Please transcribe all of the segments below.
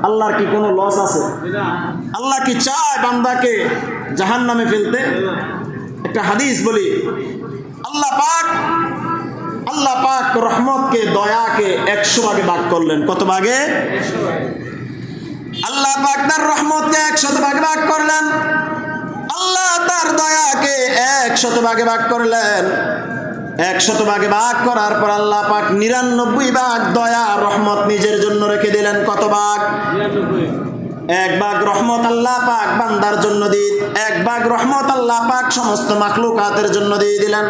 আল্লাহর কি কোনো লস আছে? আল্লাহ কি চায় বান্দাকে জাহান্নামে ফেলতে? একটা হাদিস বলি, আল্লাহ পাক রহমতকে, দয়াকে 100 ভাগে ভাগ করলেন। কত ভাগে? আল্লাহ পাক তার রহমতকে 100 ভাগে ভাগ করলেন, আল্লাহ তার দয়াকে 100 ভাগে ভাগ করলেন। 100 ভাগে ভাগ করার পর আল্লাহ পাক 99 ভাগ দয়া রহমত নিজের জন্য রেখে দিলেন। কত ভাগ? 1 ভাগ রহমত আল্লাহ পাক বান্দার জন্য দিয়ে, 1 ভাগ রহমত আল্লাহ পাক সমস্ত মাখলুকাতের জন্য দিয়ে দিলেন।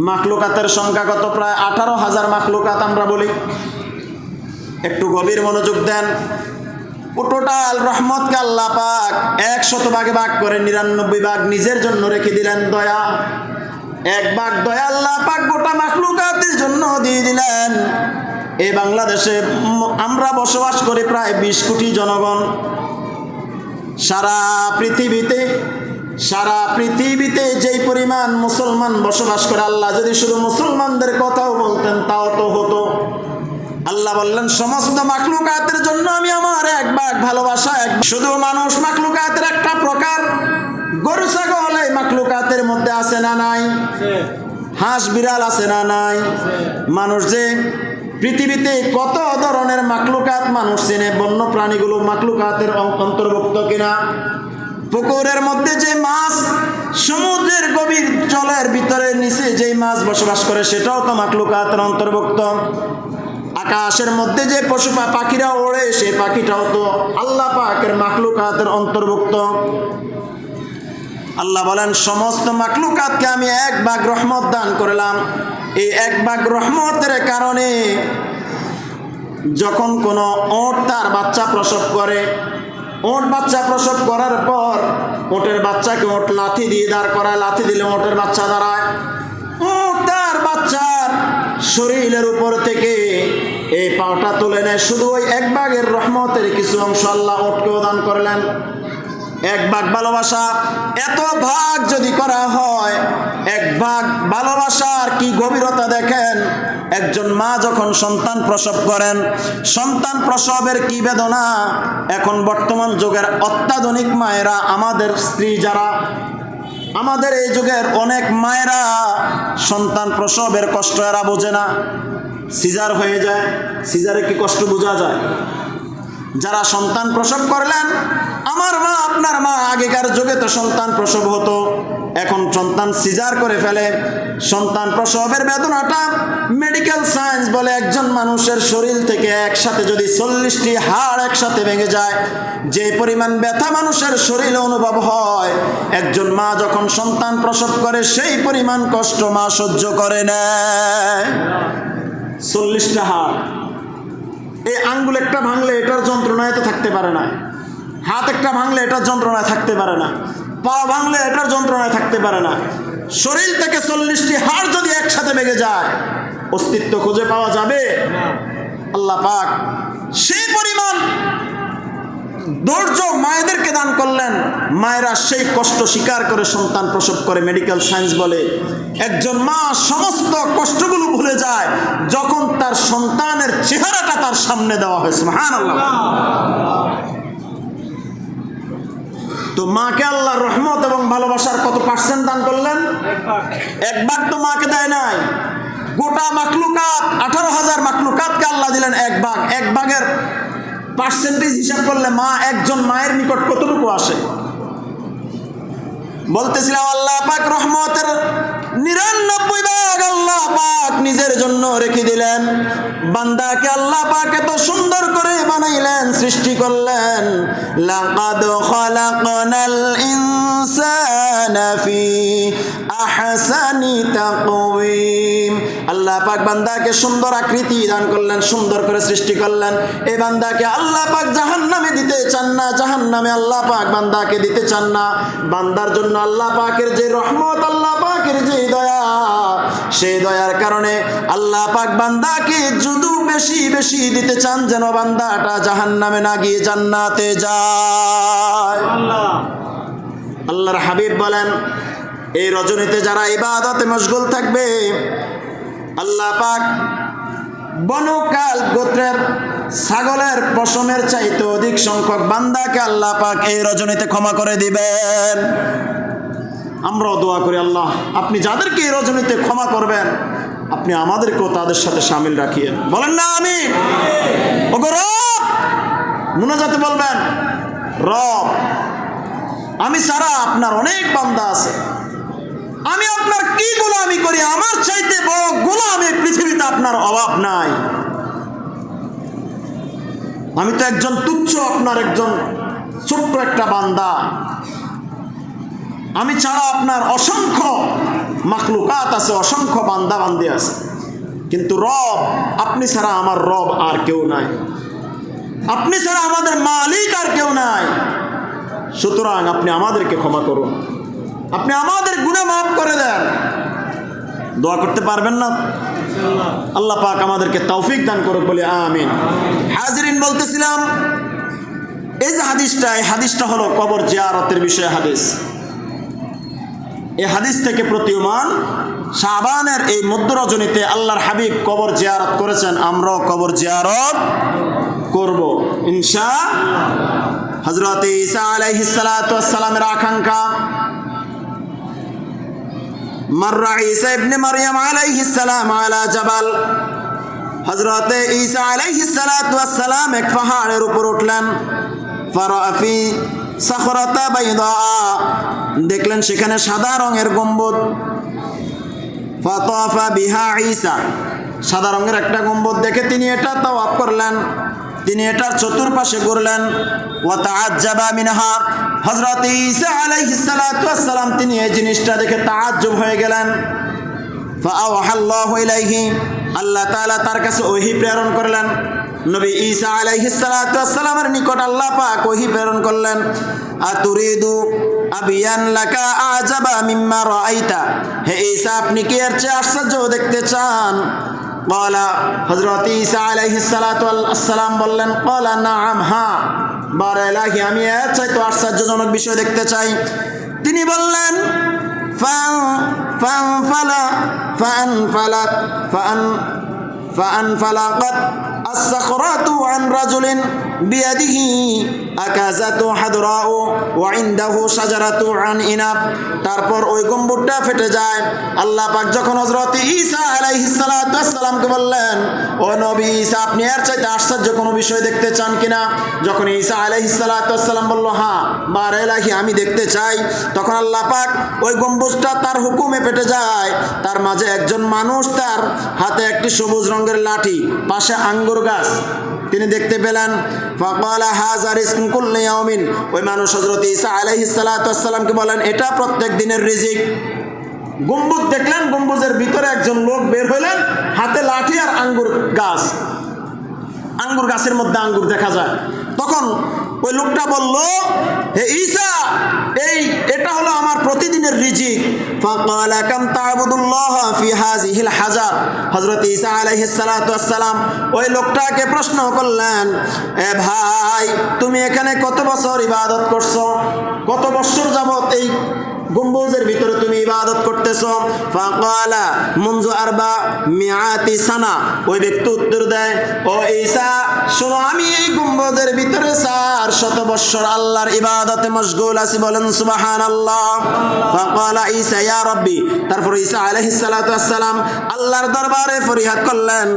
মাখলুকাতের সংখ্যা কত? প্রায় 18,000 মাখলুকাত আমরা বলি। একটু গভীর মনোযোগ দেন। ও টোটাল রহমতকে আল্লাহ পাক 100 ভাগে ভাগ করে 99 ভাগ নিজের জন্য রেখে দিলেন দয়া। 1 ভাগ দয়া আল্লাহ পাক গোটা মাখলুকাতের জন্য দিয়ে দিলেন। এই বাংলাদেশে আমরা বসবাস করি প্রায় 20 কোটি জনগণ। সারা পৃথিবীতে যেই পরিমাণ মুসলমান বসবাস করে, আল্লাহ যদি শুধু মুসলমানদের কথাও বলতেন তাও তো হতো। আল্লাহ বললেন সমস্ত মাখলুকাতের জন্য আমি আমার 1 ভাগ ভালোবাসা। শুধু মানুষ মাখলুকাতের একটা প্রকার, গরু ছাগল এই মাখলুকাতের মধ্যে আছে না নাই? হাঁস বিড়াল আছে না নাই? মানুষ যে পৃথিবীতে কত ধরনের মাখলুকাত মানুষ চেনে, বন্য প্রাণীগুলো মাখলুকাতের অন্তর্ভুক্ত কিনা? পুকুরের মধ্যে যে মাছ, সমুদ্রের গভীর জলের ভিতরে নিচে যেই মাছ বসবাস করে সেটাও তো মাখলুকাতের অন্তর্ভুক্ত। আকাশের মধ্যে যে পশু পাখিরা ওড়ে সেই পাখিটাও তো আল্লাহ পাকের মাখলুকাতের অন্তর্ভুক্ত। আল্লাহ বলেন সমস্ত মাখলুকাতকে আমি 1 ভাগ রহমত দান করলাম। এই 1 ভাগ রহমতের কারণে যখন কোনো ওট তার বাচ্চা প্রসব করে, ওট বাচ্চা প্রসব করার পর ওটের বাচ্চাকে ওট লাথি দিয়ে দাঁড় করায়, লাথি দিলে ওটের বাচ্চা দাঁড়ায়। ওট তার বাচ্চার শরীরের উপর থেকে এই পাওটা তুলে নেয়। শুধু ওই 1 ভাগের রহমতের কিছু অংশ আল্লাহ ওটকেও দান করলেন। 1 ভাগ ভালোবাসা, এত ভাগ যদি করা হয়, 1 ভাগ ভালোবাসার কি গভীরতা দেখেন। একজন মা যখন সন্তান প্রসব করেন, সন্তান প্রসবের কি বেদনা। এখন বর্তমান যুগের অত্যাধুনিক মায়েরা, আমাদের স্ত্রী যারা, আমাদের এই যুগের অনেক মায়েরা সন্তান প্রসবের কষ্ট এরা বোঝে না। সিজার হয়ে যায়, সিজারে কি কষ্ট বোঝা যায়? যারা সন্তান প্রসব করলেন, আমার মা আপনার মা, আগেকার যুগে তো সন্তান প্রসব হতো, এখন সন্তান সিজার করে ফেলে। সন্তান প্রসবের বেদনাটা মেডিকেল সায়েন্স বলে একজন মানুষের শরীর থেকে একসাথে যদি 40টি হাড় একসাথে ভেঙে যায়, যে পরিমাণ ব্যথা মানুষের শরীরে অনুভব হয়, একজন মা যখন সন্তান প্রসব করে সেই পরিমাণ কষ্ট মা সহ্য করে নেয়। 40টা হাড়, এই আঙ্গুল একটা ভাঙলে এটার যন্ত্রণায় তো থাকতে পারে না, হাত একটা ভাঙলে এটার যন্ত্রণায় থাকতে পারে না, পা ভাঙলে এটার যন্ত্রণায় থাকতে পারে না। শরীর থেকে 40টি হাড় যদি একসাথে ভেঙে যায়, অস্তিত্ব খুঁজে পাওয়া যাবে? আল্লাহ পাক সেই পরিমাণ ধৈর্য মায়েদেরকে দান করলেন। মায়েরা সেই কষ্ট স্বীকার করে সন্তান প্রসব করে। মেডিকেল সায়েন্স বলে একজন মা সমস্ত কষ্টগুলো ভুলে যায় যখন তার সন্তানের চেহারাটা তার সামনে দেওয়া হয়। সুবহানাল্লাহ। তো মাকে আল্লাহ রহমত এবং ভালোবাসার কত পার্সেন্ট দান করলেন? 1 ভাগ তো মাকে দেয় নাই, গোটা মাখলুকাত 18,000 মাখলুকাতকে আল্লাহ দিলেন 1 ভাগ। 1 ভাগের পার্সেন্টেজ হিসাব করলে মা, একজন মায়ের নিকট কতটুকু আসে? বলতেছিলাম আল্লাহ পাক রহমতের 99 ভাগ আল্লাহ পাক নিজের জন্য রেখে দিলেন। বান্দাকে আল্লাহ পাক এত সুন্দর করে বানাইলেন, সৃষ্টি করলেন। লাকাদ খালাকনাল ইনসানা ফি আহসানি তাকওয়িম। আল্লাহ পাক বান্দাকে সুন্দর আকৃতি দান করলেন, সুন্দর করে সৃষ্টি করলেন। এই বান্দাকে আল্লাহ পাক জাহান্নামে দিতে চান না, জাহান্নামে আল্লাহ পাক বান্দাকে দিতে চান না। বান্দার জন্য আল্লাহ পাকের যে রহমত, আল্লাহ পাকের যে দয়া, সেই দয়ার কারণে আল্লাহ পাক বান্দাকে যদু বেশি বেশি দিতে চান যেন বান্দাটা জাহান্নামে না গিয়ে জান্নাতে যায়। আল্লাহর হাবিব বলেন, এই রজনীতে যারা ইবাদতে মশগুল থাকবে, আল্লাহ পাক বনু কালব গোত্রের ছাগলের পশমের চাইতে অধিক সংখ্যক বান্দাকে আল্লাহ পাক এই রজনীতে ক্ষমা করে দিবেন। আমরাও দোয়া করি, আল্লাহ আপনি যাদেরকে এই রজনীতে ক্ষমা করবেন আপনি আমাদেরকেও তাদের সাথে শামিল রাখিয়েন। বলেন না আমিন। ওগো রব, মুনাজাতে বলবেন, রব আমি ছাড়া আপনার অনেক বান্দা আছে, আমি আপনার কি গোলামি করি, আমার চাইতে বড় গোলাম এই পৃথিবীতে আপনার অভাব নাই। আমি তো একজন তুচ্ছ, আপনার একজন ছোট্ট একটা বান্দা। আমি ছাড়া আপনার অসংখ্য মাখলুকাত আছে, অসংখ্য বান্দা বান্দি আছে, কিন্তু রব আপনি ছাড়া আমার রব আর কেউ নাই, আপনি ছাড়া আমাদের মালিক আর কেউ নাই। সুতরাং আপনি আমাদেরকে ক্ষমা করুন, আপনি আমাদের গুনাহ মাফ করে দেন। দোয়া করতে পারবেন না? আল্লাহ পাক আমাদেরকে তৌফিক দান করুক, বলি আমিন। হাজিরিন, বলতেছিলাম এই যে হাদিসটা, এই হাদিসটা হলো কবর জিয়ারতের বিষয়ে হাদিস। এই হাদিস থেকে প্রতীয়মান শাবানের এই মধ্য রজনীতে আল্লাহর হাবিব কবর জিয়ারত করেছেন, আমরাও কবর জিয়ারত করব ইনশাআল্লাহ। হযরত ঈসা আলাইহিস সালাতু ওয়াস সালামের আকাঙ্ক্ষা, মাররা ঈসা ইবনে মারইয়াম আলাইহিস সালাম আলা জাবাল। হযরত ঈসা আলাইহিস সালাতু ওয়াস সালাম এক পাহাড়ের উপর উঠলেন। ফারাফি সাখরাতা বাইদা, দেখলেন সেখানে সাদা রঙের গম্বুজ। ফাতাফা বিহা ঈসা, সাদা রঙের একটা গম্বুজ দেখে তিনি এটা তাওয়াফ করলেন, তিনি এটার চতুর্পাশে ঘুরলেন। ওয়া তাআজ্জাবা মিনহা, হযরত ঈসা আলাইহিস সালাতু ওয়াস সালাম তিনি এই জিনিসটা দেখে তাআজ্জুব হয়ে গেলেন। ফাআওহাল্লাহু ইলাইহি, আল্লাহ তাআলা তার কাছে ওহী প্রেরণ করলেন। নবী ঈসা আলাইহিস সালাতু ওয়াস সালামের নিকট আল্লাহ পাক ওহী প্রেরণ করলেন। আতুরিদু আবিয়ান লাকা আজাবা মিম্মা রাআইতা, হে ঈসা আপনি কি এর চেয়ে আশ্চর্য দেখতে চান? ক্বালা, হযরত ঈসা আলাইহিস সালাতু ওয়াস সালাম বললেন, ক্বালা নাআম, হ্যাঁ বারে ইলাহি আমি এর চাইতে আশ্চর্যজনক বিষয় দেখতে চাই। তিনি বললেন, فانفلقت الصخرة عن رجل بيده أكازة حضراء وعنده شجرة عن إناب। তারপর ওই গম্বুজটা ফেটে যায়। আল্লাহ পাক যখন হযরত ঈসা আলাইহিস সালাতু ওয়াস সালামকে বললেন, ও নবী ঈসা আপনি এর চাইতে আশ্চর্য কোনো বিষয় দেখতে চান কিনা? যখন ঈসা আলাইহিস সালাতু ওয়াস সালাম বলল, হ্যাঁ বারে ইলাহি আমি দেখতে চাই, তখন আল্লাহ পাক ওই গম্বুজটা তার হুকুমে ফেটে যায়। তার মাঝে একজন মানুষ, তার হাতে একটি সবুজ রঙের লাঠি, পাশে আঙ্গুর গাছ তিনি দেখতে পেলেন। ফাকালা হাযা রিজকুন কুল্লি ইয়াউমিন, ওই মানুষ হযরত ঈসা আলাইহিস সালাতু ওয়াস সালামকে বলেন, এটা প্রত্যেক দিনের রিজিক। গম্বুজ দেখলেন, গম্বুজের ভিতরে একজন লোক বের হইলেন, হাতে লাঠি আর আঙ্গুর গাছ, আঙ্গুর গাছের মধ্যে আঙ্গুর দেখা যায়। তখন ওই লোকটা বলল, হে ঈসা এটা হলো আমার প্রতিদিনের রিজিক। ফাকালা কাম তা'বুদুল্লাহ ফি হাযিহিল হাজার, হযরত ঈসা আলাইহিস সালাতু ওয়াস সালাম ওই লোকটাকে প্রশ্ন করলেন, এ ভাই তুমি এখানে কত বছর ইবাদত করছো, কত বছর যাবত এই গম্বুজের ভিতরে তুমি ইবাদত করতেছো? ফাকালা মুনযু 400 সানা, ওই ব্যক্তি উত্তর দেয়, ও ঈসা শোনো আমি এই গম্বুজের ভিতরে 400 বছর আল্লাহর ইবাদতে মশগুল আছি, বলেন সুবহানাল্লাহ। ফাকালা ঈসা ইয়া রাব্বি, তারপর ঈসা আলাইহিস সালাতু ওয়াস সালাম আল্লাহর দরবারে ফরিয়াদ করলেন,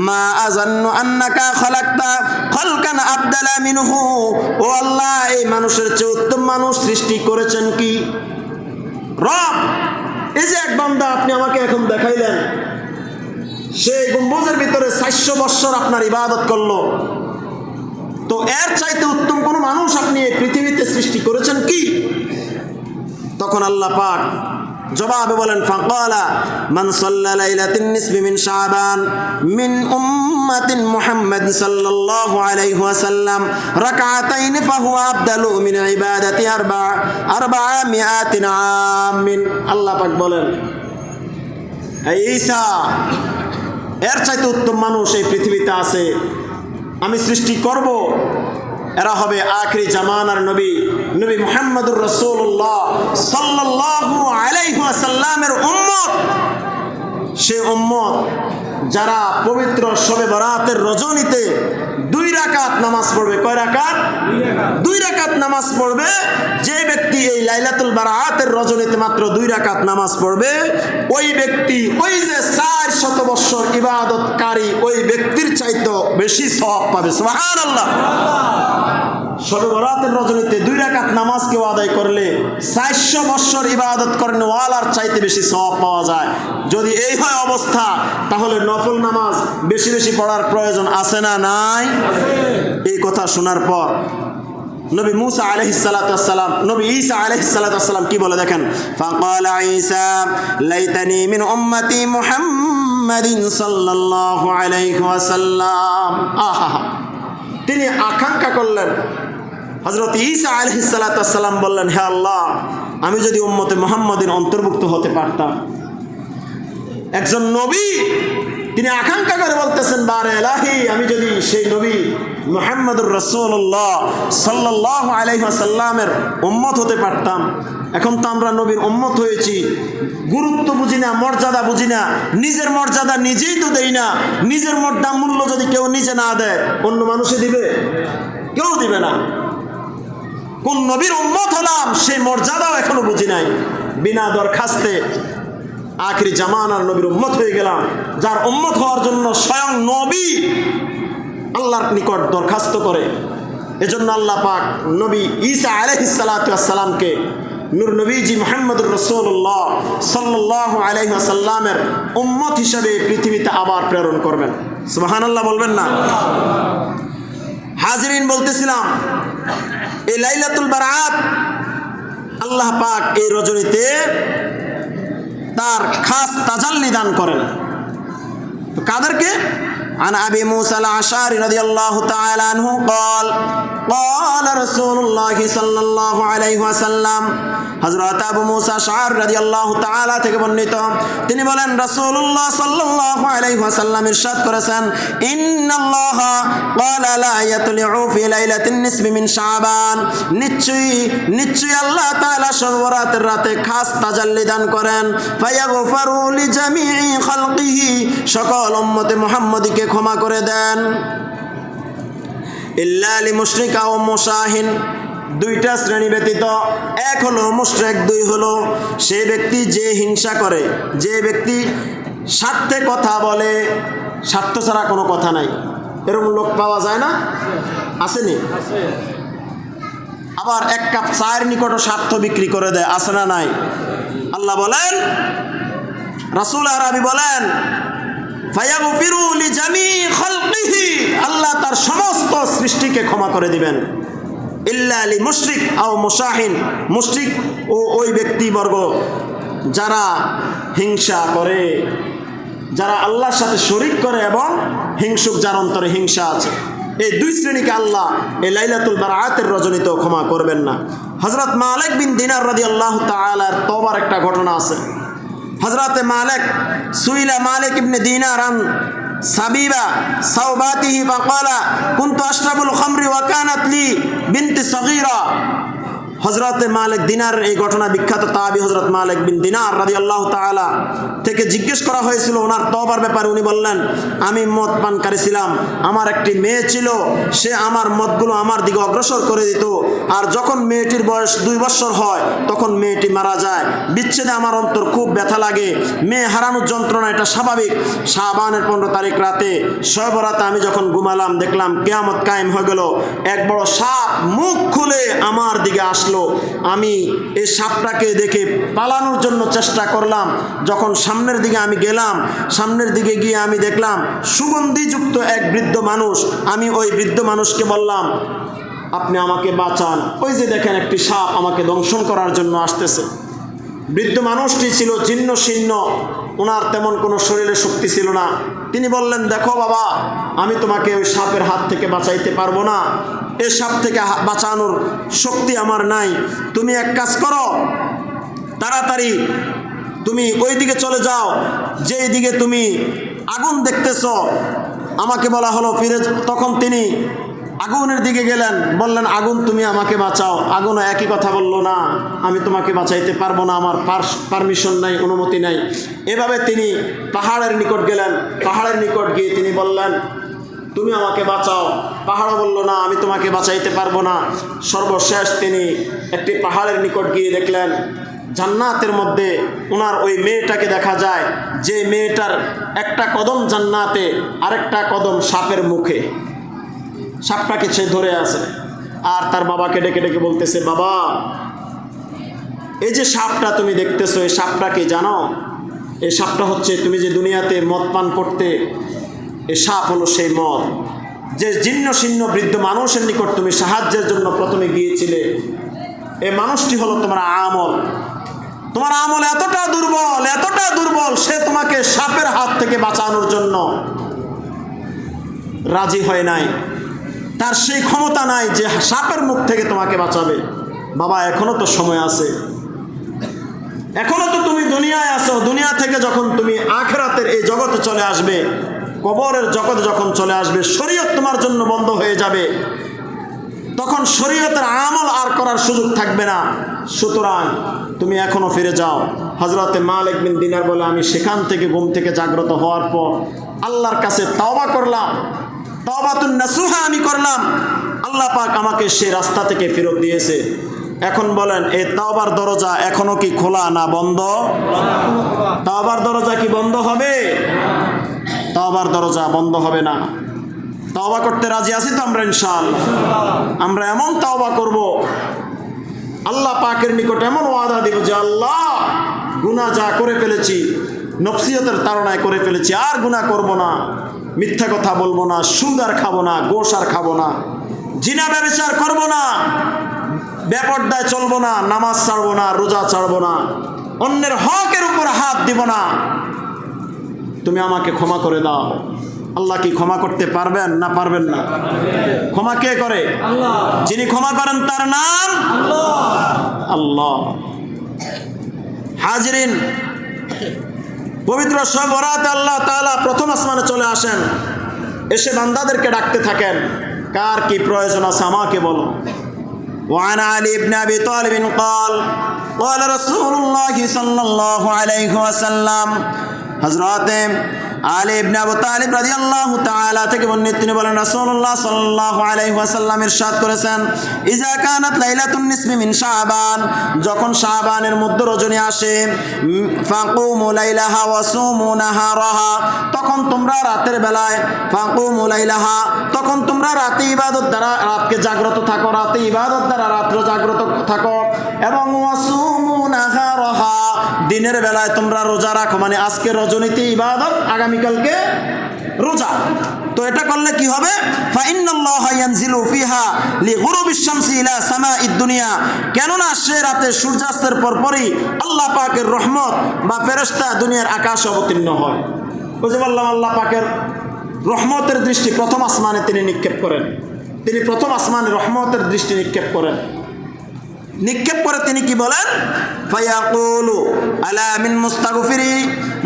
মা আযান্নু আন্নাকা খালাকতা খালকান আবদালা মিনহু, ও আল্লাহ এই মানুষের চেয়ে উত্তম মানুষ সৃষ্টি করেছেন কি? রব এই যে এক বান্দা আপনি আমাকে এখন দেখাইলেন, সেই গম্বুজের ভিতরে 400 বছর আপনার ইবাদত করলো, তো এর চাইতে উত্তম কোন মানুষ আপনি এই পৃথিবীতে সৃষ্টি করেছেন কি? তখন আল্লাহ পাক জবাবে বলেন, ফাকালা মান সাল্লা লাইলাতিন নিসবি মিন শাবান মিন উম্মাতিন মুহাম্মাদ সাল্লাল্লাহু আলাইহি ওয়াসাল্লাম রাকাতাইন ফাহুয়া আফদালু মিন ইবাদাতি 400 আমিন। আল্লাহ পাক বলেন, হে ঈসা এর চাইতে উত্তম মানুষ এই পৃথিবীতে আছে, আমি সৃষ্টি করব, এরা হবে আখিরি জামানার নবী, নবী মুহাম্মদুর রাসূলুল্লাহ সাল্লাল্লাহু আলাইহি ওয়াসাল্লামের উম্মত। সে উম্মত যারা পবিত্র শবে বরাতের রজনীতে 2 রাকাত নামাজ পড়বে। কয় রাকাত? 2 রাকাত নামাজ পড়বে। যে ব্যক্তি এই লাইলাতুল বারাতের রজনীতে মাত্র 2 রাকাত নামাজ পড়বে, ওই ব্যক্তি ওই যে 400 বছর ইবাদতকারী ওই ব্যক্তির চাইতে বেশি সওয়াব পাবে। সুবহানাল্লাহ। শবে বরাতের রজনীতে 2 রাকাত নামাজ কেউ আদায় করলে 400 বছর ইবাদত করেন ওয়ালার চাইতে বেশি সওয়াব পাওয়া যায়। যদি এই হয় অবস্থা, তাহলে নফল নামাজ বেশি বেশি পড়ার প্রয়োজন আছে না নাই? এই কথা শোনার পর নবী মুসা আলাইহিস সালাতু ওয়াস সালাম, নবী ঈসা আলাইহিস সালাতু ওয়াস সালাম কি বলে দেখেন, ফাকালা ঈসা লাইতানি মিন উম্মতি মুহাম্মাদিন সাল্লাল্লাহু আলাইহি ওয়াসাল্লাম। আহা, তিনি আকাঙ্ক্ষা করলেন। হযরত ঈসা আলাইহিস সালাতু ওয়াস সালাম বললেন, হে আল্লাহ, আমি যদি উম্মতে মুহাম্মাদের অন্তর্ভুক্ত হতে পারতাম। একজন নবী তিনি আকাঙ্ক্ষা করে বলতেছেন, বারে ইলাহি, আমি যদি সেই নবী মুহাম্মদুর রাসূলুল্লাহ সাল্লাল্লাহু আলাইহি ওয়াসাল্লামের উম্মত হতে পারতাম। এখন তো আমরা নবীর উম্মত হয়েছি, গুরুত্ব বুঝি না, মর্যাদা বুঝি না, নিজের মর্যাদা নিজেই তো দেই না। নিজের মূল্য যদি কেউ নিজে না দেয়, অন্য মানুষে দিবে? কেউ দিবে না। কোন নবীর উম্মত হলাম সেই মর্যাদাও এখনো বুঝি নাই। বিনা দরখাস্তে আখিরি জামানার নবীর উম্মত হয়ে গেলাম, যার উম্মত হওয়ার জন্য স্বয়ং নবী আল্লাহর নিকট দরখাস্ত করে। এজন্য আল্লাহ পাক নবী ঈসা আলাইহিস সালাতু ওয়াস সালামকে নূর নবীজি মুহাম্মদুর রাসূলুল্লাহ সাল্লাল্লাহু আলাইহি ওয়াসাল্লামের উম্মত হিসেবে পৃথিবীতে আবার প্রেরণ করবেন। সুবহানাল্লাহ বলবেন না? হাজিরিন, বলতেছিলাম এই লাইলাতুল বারাত আল্লাহ পাক এই রজনীতে তার খাস তাজাল্লি দান করেন। তো কাদেরকে? عن أبي موسى الأشعري رضي الله تعالى عنه قال قال رسول الله صلى الله عليه وسلم হযরত আবু মুসা আশআরী রাদিয়াল্লাহু তাআলা থেকে বর্ণিত, তিনি বলেন রাসূলুল্লাহ সাল্লাল্লাহু আলাইহি ওয়াসাল্লাম ইরশাদ করেছেন, ইন্নাল্লাহা ক্বালা লা ইয়াতলিউ ফি লাইলাতিন নিসফি মিন শাবান, নিশ্চয়ই আল্লাহ তাআলা শবে বরাতের রাতে খাস তাজাল্লি দান করেন। ফায়াগফিরু লিজামিই খালকিহি, সকল উম্মতে মুহাম্মদীকে ক্ষমা করে দেন। ইল্লা লিমুশরিকা ওয়া মুশাহিন, 2টা শ্রেণী ব্যতীত। এক হলো মুশরিক, 2 হলো সেই ব্যক্তি যে হিংসা করে, যে ব্যক্তি স্বার্থে কথা বলে, স্বার্থ ছাড়া কোনো কথা নাই। এরকম লোক পাওয়া যায় না? আসেনি? আবার 1 কাপ চায়ের নিকটও স্বার্থ বিক্রি করে দেয়, আছে না নাই? আল্লাহ বলেন, রাসূল আরবি বলেন, ফায়াগফিরু লিজামিই খালকিহি, আল্লাহ তার সমস্ত সৃষ্টিকে ক্ষমা করে দিবেন। ইল্লা লিমুশরিক আও মুশাহিন, মুশরিক ও ওই ব্যক্তিবর্গ যারা হিংসা করে, যারা আল্লাহর সাথে শরীক করে এবং হিংসুক, যার অন্তরে হিংসা আছে, এই 2 শ্রেণীকে আল্লাহ এই লাইলাতুল বারাতের রজনীতেও ক্ষমা করবেন না। হযরত মালিক বিন দিনার রাদিয়াল্লাহু তাআলার তওবার একটা ঘটনা আছে। হযরত মালিক সুইলা মালিক ইবনে দিনার আন সাবিবা সাওবাতিহি ফাকালা কুনতু আশরাবুল খামরি ওয়া কানাত লি বিনতি সগীরা। হযরত মালিক দিনার এই ঘটনা বিখ্যাত তাবি হযরত মালিক বিন দিনার রাদিয়াল্লাহু তাআলা থেকে জিজ্ঞেস করা হয়েছিল ওনার তওবার ব্যাপারে। উনি বললেন, আমি মদ পানকারী ছিলাম, আমার একটি মেয়ে ছিল, সে আমার মদগুলো আমার দিকে অগ্রসর করে দিত, আর যখন মেয়েটির বয়স 2 বছর হয় তখন মেয়েটি মারা যায়। বিচ্ছেদে আমার অন্তর খুব ব্যথা লাগে, মেয়ে হারানোর যন্ত্রণা, এটা স্বাভাবিক। শাবানের 15 তারিখ রাতে শবে বরাতে আমি যখন ঘুমালাম, দেখলাম কিয়ামত কায়েম হয়ে গেল। এক বড় সাপ মুখ খুলে আমার দিকে আসলো। আমি এই সাপটাকে দেখে পালানোর জন্য চেষ্টা করলাম। যখন সামনের দিকে আমি গেলাম, সামনের দিকে গিয়ে আমি দেখলাম সুগন্ধিযুক্ত এক বৃদ্ধ মানুষ। আমি ওই বৃদ্ধ মানুষকে বললাম, আপনি আমাকে বাঁচান, ওই যে দেখেন একটি সাপ আমাকে দংশন করার জন্য আসতেছে। বৃদ্ধ মানুষটি ছিল জীর্ণ শীর্ণ, ওনার তেমন কোনো শরীরে শক্তি ছিল না। তিনি বললেন, দেখো বাবা, আমি তোমাকে ওই সাপের হাত থেকে বাঁচাইতে পারবো না, এই সাপ থেকে বাঁচানোর শক্তি আমার নাই। তুমি এক কাজ করো, তাড়াতাড়ি তুমি ওই দিকে চলে যাও, যেই দিকে তুমি আগুন দেখতেছ। আমাকে বলা হলো ফিরে। তখন তিনি আগুনের দিকে গেলেন, বললেন আগুন তুমি আমাকে বাঁচাও। আগুনও একই কথা বলল, না আমি তোমাকে বাঁচাইতে পারবো না, আমার পারমিশন নাই, অনুমতি নাই। এভাবে তিনি পাহাড়ের নিকট গেলেন। পাহাড়ের নিকট গিয়ে তিনি বললেন তুমি আমাকে বাঁচাও। পাহাড়ও বলল না আমি তোমাকে বাঁচাইতে পারবো না। সর্বশেষ তিনি একটি পাহাড়ের নিকট গিয়ে দেখলেন জান্নাতের মধ্যে ওনার ওই মেয়েটাকে দেখা যায়, যে মেয়েটার একটা কদম জান্নাতে, আরেকটা কদম সাপের মুখে। সাপটাকে সে ধরে আছে আর তার বাবাকে ডেকে ডেকে বলতেছে, বাবা এই যে সাপটা তুমি দেখতেছো, এই সাপটা কি জানো? এই সাপটা হচ্ছে তুমি যে দুনিয়াতে মদ পান করতে, এই সাপ হলো সেই মদ। যে জীর্ণ শীর্ণ বৃদ্ধ মানুষের নিকট তুমি সাহায্যের জন্য প্রথমে গিয়েছিলে, এই মানুষটি হলো তোমার আমল। তোমার আমল এতটা দুর্বল, সে তোমাকে সাপের হাত থেকে বাঁচানোর জন্য রাজি হয় নাই। তার সেই ক্ষমতা নাই যে সাপের মুখ থেকে তোমাকে বাঁচাবে। বাবা এখনো তো সময় আছে, এখনো তো তুমি দুনিয়ায় আছো। দুনিয়া থেকে যখন তুমি আখিরাতের এই জগতে চলে আসবে, কবরের জগতে যখন চলে আসবে, শরীয়ত তোমার জন্য বন্ধ হয়ে যাবে, তখন শরীয়তের আমল আর করার সুযোগ থাকবে না। সুতরাং তুমি এখনো ফিরে যাও। হযরতে মালিক বিন দিনার বলে আমি সেখান থেকে ঘুম থেকে জাগ্রত হওয়ার পর আল্লাহর কাছে তওবা করলাম, তওবাতুন নাসুহা আমি করলাম। আল্লাহ পাক আমাকে সেই রাস্তা থেকে ফেরত দিয়েছে। এখন বলেন এই তওবার দরজা এখনো কি খোলা না বন্ধ? তওবার দরজা কি বন্ধ হবে? তওবার দরজা বন্ধ হবে না। তওবা করতে রাজি আছি তো আমরা ইনশাআল্লাহ? আমরা এমন তওবা করব, আল্লাহ পাকের নিকট এমন ওয়াদা দিব যে আল্লাহ গুনাহ যা করে ফেলেছি, নফসিয়তের তাড়নায় করে ফেলেছি, আর গুনাহ করব না, মিথ্যা কথা বলবো না, সুদ আর খাবো না, গোশ আর খাবো না, জিনা ব্যভিচার করব না, বেপরদায় চলবো না, নামাজ ছাড়বো না, রোজা ছাড়বো না, অন্যের হকের উপর হাত দিব না। তুমি আমাকে ক্ষমা করে দাও। আল্লাহ কি ক্ষমা করতে পারবেন না পারবেন না? ক্ষমা কে করে? আল্লাহ। যিনি ক্ষমা করেন তার নাম আল্লাহ। হাজিরিন, পবিত্র শবে বরাতে আল্লাহ তাআলা প্রথম আসমানে চলে আসেন, এসে বান্দাদেরকে ডাকতে থাকেন, কার কি প্রয়োজন আছে আমাকে বলো। وعن علي بن أبي طالب قال قال رسول الله صلى الله عليه وسلم হযরত আলী ইবনে আবু তালিব রাদিয়াল্লাহু তাআলা থেকে বর্ণিত, তিনি বলেন রাসূলুল্লাহ সাল্লাল্লাহু আলাইহি ওয়াসাল্লাম ইরশাদ করেছেন, ইজা কানাত লাইলাতুন নিসফি মিন শাবান, যখন শাবানের মধ্য রজনী আসে, ফাকুমু লাইলাহা ওয়া সুমু নাহারাহা, তখন তোমরা রাতের বেলায়, ফাকুমু লাইলাহা, তখন তোমরা রাতে ইবাদত দ্বারা রাতকে জাগ্রত থাকো, রাতে ইবাদত দ্বারা রাত্র জাগ্রত থাকো, এবং ওয়া সুমু নাহারাহা, দিনের বেলায় তোমরা রোজা রাখো, মানে আজকে রজনীতে ইবাদত, আগামীকালকে রোজা। তো এটা করলে কি হবে? ফাইন্নাল্লাহা ইয়ানজিলু ফিহা লিগুরুবিশ শামসি ইলা সামাঈদ দুনিয়া, কেননা সে রাতে সূর্যাস্তের পরপরই আল্লাহ পাকের রহমত বা ফেরেশতা দুনিয়ার আকাশে অবতীর্ণ হয়। বুঝতে পারলাম? আল্লাহ পাকের রহমতের দৃষ্টি প্রথম আসমানে তিনি নিক্ষেপ করেন। তিনি প্রথম আসমানে রহমতের দৃষ্টি নিক্ষেপ করেন। নিক্ষেপ করে তিনি কি বলেন? ফায়াকুলু আলা মিন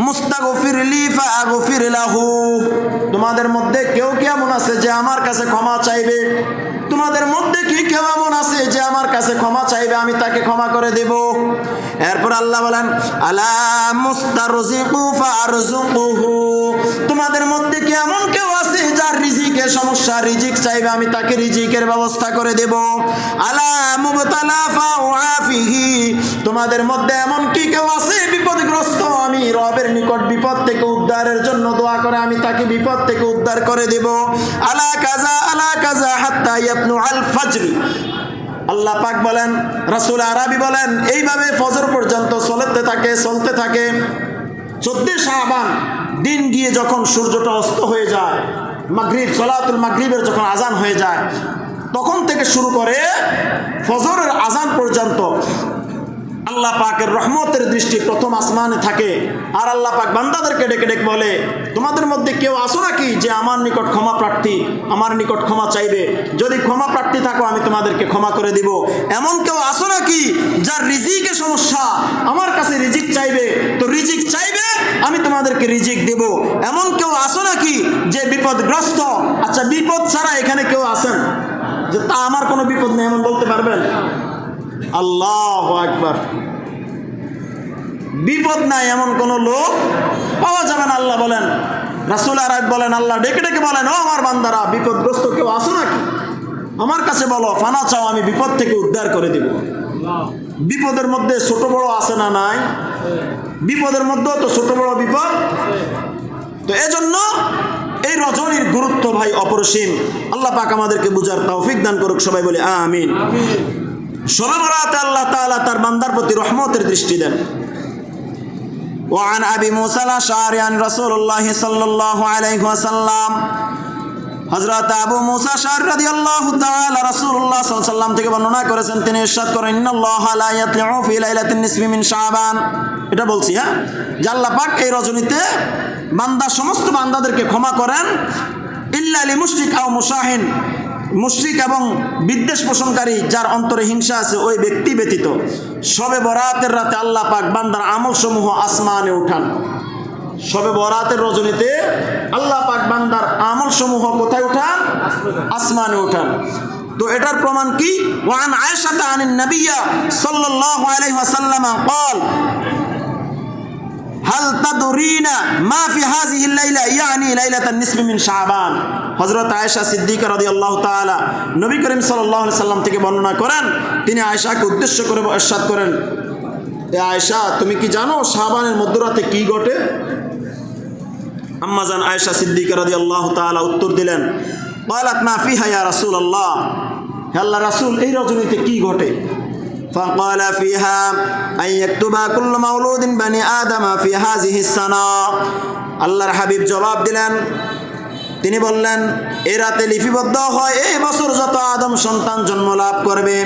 মুস্তাগফিরলি ফাগফির লাহু, তোমাদের মধ্যে কেউ কি এমন আছে যে আমার কাছে ক্ষমা চাইবে? তোমাদের মধ্যে কি কেউ এমন আছে যে আমার কাছে ক্ষমা চাইবে, আমি তাকে ক্ষমা করে দেব? এরপর আল্লাহ বলেন আলা মুস্তারজিকু ফারজুকুহু, তোমাদের মধ্যে কি এমন কেউ আছে যার রিজিকের সমস্যা, রিজিক চাইবে, আমি তাকে রিজিকের ব্যবস্থা করে দেব? আলা মুবতালা ফাউআফিহি, তোমাদের মধ্যে এমন কি কেউ আছে বিপদগ্রস্ত, আমি রবের নিকট বিপদ থেকে উদ্ধারের জন্য দোয়া করে আমি তাকে বিপদ থেকে উদ্ধার করে দেব? আলা কাজা হাত্তা ইয়াতলু আল ফজর, আল্লাহ পাক বলেন, রাসূল আরবি বলেন, এইভাবে ফজর পর্যন্ত চলতে থাকে। 14 শাবান দিন গিয়ে যখন সূর্যটা অস্ত হয়ে যায়, মাগরিব সালাতুল মাগরিবের যখন আজান হয়ে যায়, তখন থেকে শুরু করে ফজরের আজান পর্যন্ত আল্লাহ পাকের রহমতের দৃষ্টি প্রথম আসমানে থাকে। আর আল্লাহ পাক বান্দাদেরকে ডেকে ডেকে বলে, তোমাদের মধ্যে কেউ আসো নাকি যে আমার নিকট ক্ষমা প্রার্থী, আমার নিকট ক্ষমা চাইবে? যদি ক্ষমা প্রার্থী থাকো আমি তোমাদেরকে ক্ষমা করে দিব। এমন কেউ আসো নাকি যার রিজিকের সমস্যা, আমার কাছে রিজিক চাইবে? তো রিজিক চাইবে, আমি তোমাদেরকে রিজিক দেব। এমন কেউ আসো নাকি যে বিপদগ্রস্ত? আচ্ছা, বিপদ ছাড়া এখানে কেউ আসেন? যে তা আমার কোনো বিপদ নেই এমন বলতে পারবেন? আল্লাহু আকবার। বিপদ নাই এমন কোন লোক পাওয়া যাবে না। আল্লাহ বলেন, রাসূল আর বলেন, আল্লাহ ডেকে ডেকে বলেন, ও আমার বান্দারা, বিপদগ্রস্ত কেউ আছো নাকি? আমার কাছে বলো, ফানা চাও, আমি বিপদ থেকে উদ্ধার করে দিব। বিপদের মধ্যে ছোট বড় আছে না নাই? বিপদের মধ্যেও তো ছোট বড় বিপদ। তো এজন্য এই রজনীর গুরুত্ব ভাই অপরিসীম। আল্লাহ পাক আমাদেরকে বুঝার তৌফিক দান করুক, সবাই বলে আমিন। শবে বরাতে আল্লাহ তাআলা তার বান্দার প্রতি রহমতের দৃষ্টি দেন। وعن أبي موسى الأشعري عن رسول الله صلى الله عليه وسلم হযরত আবু মুসা আশআরী রাদিয়াল্লাহু তাআলা রাসূলুল্লাহ সাল্লাল্লাহু আলাইহি ওয়াসাল্লাম থেকে বর্ণনা করেছেন, তিনি ইরশাদ করেন, ইন্নাল্লাহা লা ইয়াতলিউ ফি লাইলাতিন নিসফি মিন শাবান। এটা বলছি, হ্যাঁ, যে আল্লাহ পাক এই রজনীতে বান্দা সমস্ত বান্দাদেরকে ক্ষমা করেন, ইল্লা লিমুশরিক আও মুশাহিন, মুশরিক এবং বিদ্বেষ পোষণকারী যার অন্তরে হিংসা আছে ওই ব্যক্তি ব্যতীত। শবে বরাতের রাতে আল্লাহ পাক বান্দার আমল সমূহ আসমানে উঠান। শবে বরাতের রজনীতে আল্লাহ পাক বান্দার আমল সমূহ কোথায় উঠান? আসমানে উঠান। তো এটার প্রমাণ কি? ওয়ান আয়েশা আনিন নবী সাল্লাল্লাহু আলাইহি ওয়াসাল্লাম قال হাল তাদরিনা মা ফি হাযিহিল লাইলা ইয়ানি লাইলাতান নিসফি মিন শাবান। হযরত আয়েশা সিদ্দিকা রাদিয়াল্লাহু তাআলা নবী করিম সাল্লাল্লাহু আলাইহি সাল্লাম থেকে বর্ণনা করেন, তিনি আয়েশাকে উদ্দেশ্য করে ইরশাদ করেন, এ আয়েশা, তুমি কি জানো শাবানের মধ্যরাতে কি ঘটে? আম্মাজান আয়েশা সিদ্দিকা রাদিয়াল্লাহু তাআলা উত্তর দিলেন, ক্বালাত মা ফিহা ইয়া রাসূলুল্লাহ, হে আল্লাহর রাসূল, এই রজনীতে কি ঘটে? فقال فيها أن يكتب كل مولود بني آدم في هذه السنة। আল্লাহর হাবিব জবাব দিলেন, তিনি বললেন, এই রাতে লিপিবদ্ধ হয় এই বছর যত আদম সন্তান জন্ম লাভ করবে।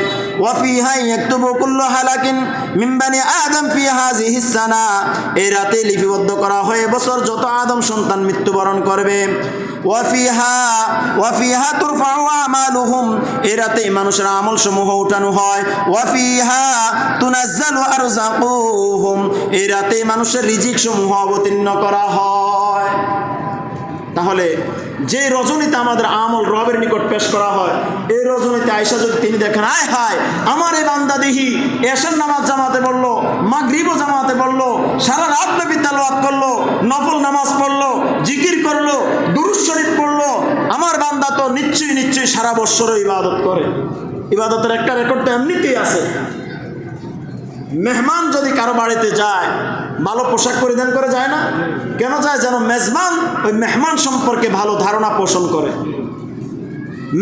ওয়া ফিহা ইয়াকতুবু কুল্লু হালাকিন মিন বানি আদম ফি হাযিহিস সানা, এই রাতে লিপিবদ্ধ করা হয় বছর যত আদম সন্তান মৃত্যুবরণ করবে। ওয়া ফিহা তুরফাউ আমালুহুম, এই রাতে মানুষের আমল সমূহ উঠানো হয়। ওয়া ফিহা তুনাজ্জালু আরযাকুহুম, এই রাতে মানুষের রিজিক সমূহ অবতীর্ণ করা হয়। তাহলে যে রজনীতে আমাদের আমল রবের নিকট পেশ করা হয়, এই রজনীতে আয়েশা যদি তিনি দেখেন, আয় হায়, আমার এই বান্দা দেখি এশার নামাজ জামাতে পড়লো, মাগরিবও জামাতে পড়লো, সারা রাত ব্যাপী তেলাওয়াত করলো, নফল নামাজ পড়লো, জিকির করলো, দুরূদ শরীফ পড়লো, আমার বান্দা তো নিশ্চয়ই সারা বছরও ইবাদত করে। ইবাদতের একটা রেকর্ড তো এমনিতেই আছে। মেহমান যদি কারো বাড়িতে যায়, ভালো পোশাক পরিধান করে যায় না? কেন যায়? যেন মেজবান ওই মেহমান সম্পর্কে ভালো ধারণা পোষণ করে।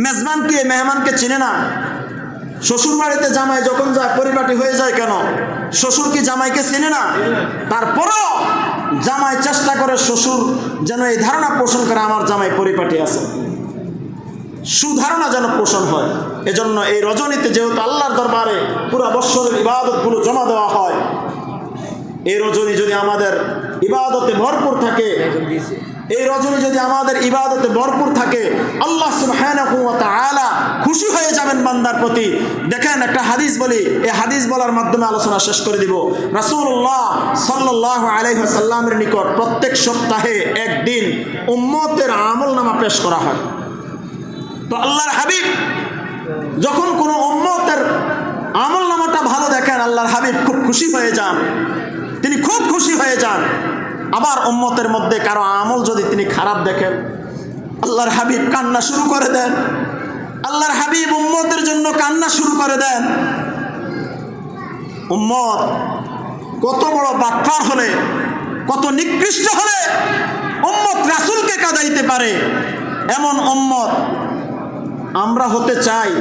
মেজবান কি মেহমানকে চিনে না? শ্বশুর বাড়িতে জামাই যখন যায় পরিপাটি হয়ে যায় কেন? শ্বশুর কি জামাইকে চিনে না? তারপরও জামাই চেষ্টা করে শ্বশুর যেন এই ধারণা পোষণ করে, আমার জামাই পরিপাটি আছে, সুধারণা যেন পোষণ হয়। এজন্য এই রজনীতে যেহেতু আল্লাহর দরবারে পুরা বৎসরের ইবাদতগুলো জমা দেওয়া হয়, এই রজনী যদি আমাদের ইবাদতে ভরপুর থাকে, এই রজনী যদি আমাদের ইবাদতে ভরপুর থাকে, আল্লাহ সুবহানাহু ওয়া তাআলা খুশি হয়ে যাবেন বান্দার প্রতি। দেখেন, একটা হাদিস বলি, এই হাদিস বলার মাধ্যমে আলোচনা শেষ করে দিব। রাসূলুল্লাহ সাল্লাল্লাহু আলাইহি ওয়াসাল্লামের নিকট প্রত্যেক সপ্তাহে একদিন উম্মতের আমলনামা পেশ করা হয়। তো আল্লাহর হাবিব যখন কোনো উম্মতের আমলনামাটা ভালো দেখেন, আল্লাহর হাবিব খুব খুশি হয়ে যান, তিনি খুব খুশি হয়ে যান। আবার উম্মতের মধ্যে কারো আমল যদি তিনি খারাপ দেখেন, আল্লাহর হাবিব কান্না শুরু করে দেন। আল্লাহর হাবিব উম্মতের জন্য কান্না শুরু করে দেন। উম্মত কত বড় বাটপার হলে, কত নিকৃষ্ট হলে উম্মত রাসূলকে কাঁদাইতে পারে, এমন উম্মত আমরা হতে চাই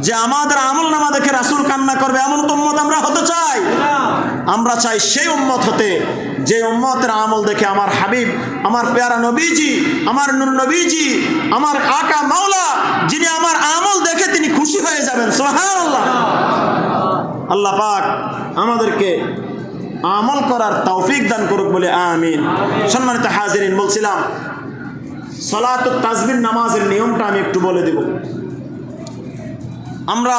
যে আমাদের আমলনামা দেখে রাসূল কান্না করবে, এমন তো উম্মত আমরা হতে চাই? আমরা চাই সেই উম্মত হতে যে উম্মতের আমল দেখে আমার হাবিব, আমার প্যারা নবীজি, আমার নূর নবীজি, আমার আকা মাওলা, যিনি আমার আমল দেখে তিনি খুশি হয়ে যাবেন। সুবহানাল্লাহ। আল্লাহ পাক আমাদেরকে আমল করার তৌফিক দান করুক বলে আমিন। সম্মানিত হাজিরিন, বলছিলাম সালাতুত তাসবিহ নামাজের নিয়মটা আমি একটু বলে দেব। আমরা